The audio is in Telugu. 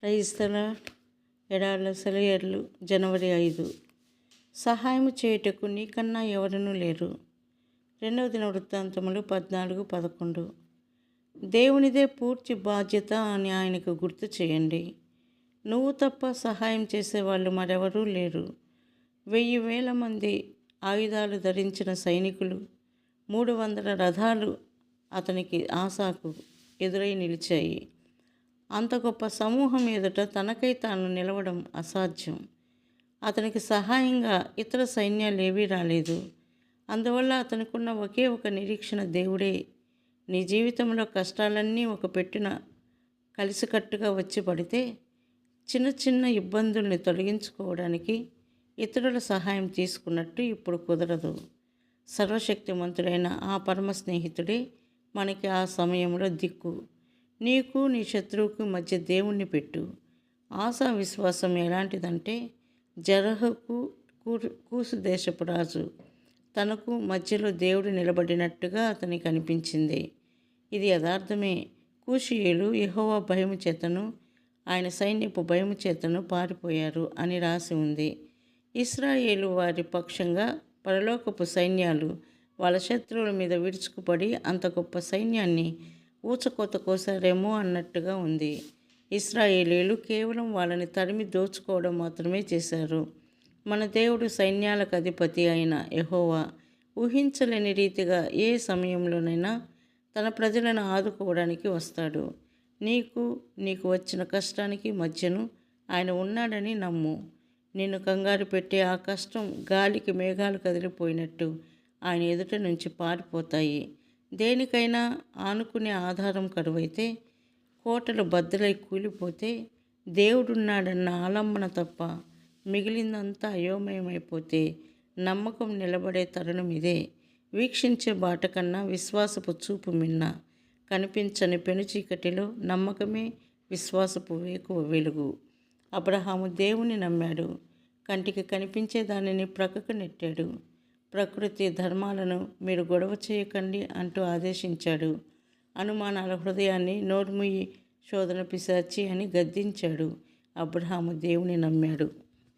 క్రైస్తల ఎడార్ల సెలయర్లు జనవరి 5. సహాయము చేయుటకు నీకన్నా ఎవరునూ లేరు. 2వ దినవృత్తాంతములు 14:11. దేవునిదే పూర్తి బాధ్యత అని ఆయనకు గుర్తు చేయండి. నువ్వు తప్ప సహాయం చేసేవాళ్ళు మరెవరూ లేరు. 1000 మంది ఆయుధాలు ధరించిన సైనికులు, 300 రథాలు అతనికి ఆసాకు ఎదురై నిలిచాయి. అంత గొప్ప సమూహం ఎదుట తనకై తాను నిలవడం అసాధ్యం. అతనికి సహాయంగా ఇతర సైన్యాలేవీ రాలేదు. అందువల్ల అతనికున్న ఒకే ఒక నిరీక్షణ దేవుడే. నీ జీవితంలో కష్టాలన్నీ ఒక పెట్టున కలిసికట్టుగా వచ్చి పడితే చిన్న చిన్న ఇబ్బందుల్ని తొలగించుకోవడానికి ఇతరుల సహాయం తీసుకున్నట్టు ఇప్పుడు కుదరదు. సర్వశక్తిమంతుడైన ఆ పరమ స్నేహితుడే మనకి ఆ సమయంలో దిక్కు. నీకు నీ శత్రువుకు మధ్య దేవుణ్ణి పెట్టు. ఆసా విశ్వాసం ఎలాంటిదంటే, జరహకు కూసు దేశపు రాజు తనకు మధ్యలో దేవుడు నిలబడినట్టుగా అతనికి అనిపించింది. ఇది యథార్థమే. కూషీయులు యెహోవా భయము చేతను ఆయన సైన్యపు భయము చేతను పారిపోయారు అని రాసి ఉంది. ఇశ్రాయేలు వారి పక్షంగా పరలోకపు సైన్యాలు వాళ్ళ శత్రువుల మీద విరుచుకుపడి అంత గొప్ప సైన్యాన్ని ఊచకోత కోసారేమో అన్నట్టుగా ఉంది. ఇశ్రాయేలీలు కేవలం వాళ్ళని తరిమి దోచుకోవడం మాత్రమే చేశారు. మన దేవుడు సైన్యాలకు అధిపతి అయిన యెహోవా ఊహించలేని రీతిగా ఏ సమయంలోనైనా తన ప్రజలను ఆదుకోవడానికి వస్తాడు. నీకు వచ్చిన కష్టానికి మధ్యను ఆయన ఉన్నాడని నమ్ము. నిన్ను కంగారు పెట్టే ఆ కష్టం గాలికి మేఘాలు కదిలిపోయినట్టు ఆయన ఎదుట నుంచి పారిపోతాయి. దేనికైనా ఆనుకునే ఆధారం కరువైతే, కోటలు బద్దలై కూలిపోతే, దేవుడున్నాడన్న ఆలంబన తప్ప మిగిలిందంతా అయోమయమైపోతే నమ్మకం నిలబడే తరుణం ఇదే. వీక్షించే బాట కన్నా విశ్వాసపు చూపు మిన్న. కనిపించని పెనుచీకటిలో నమ్మకమే విశ్వాసపు వేకువ వెలుగు. అబ్రహాము దేవుని నమ్మాడు. కంటికి కనిపించే దానిని ప్రక్కకు నెట్టాడు. ప్రకృతి ధర్మాలను మీరు గొడవ చేయకండి అంటూ ఆదేశించాడు. అనుమానాల హృదయాన్ని నోర్ముయి శోధన పిశాచి అని గద్దించాడు. అబ్రహాము దేవుని నమ్మాడు.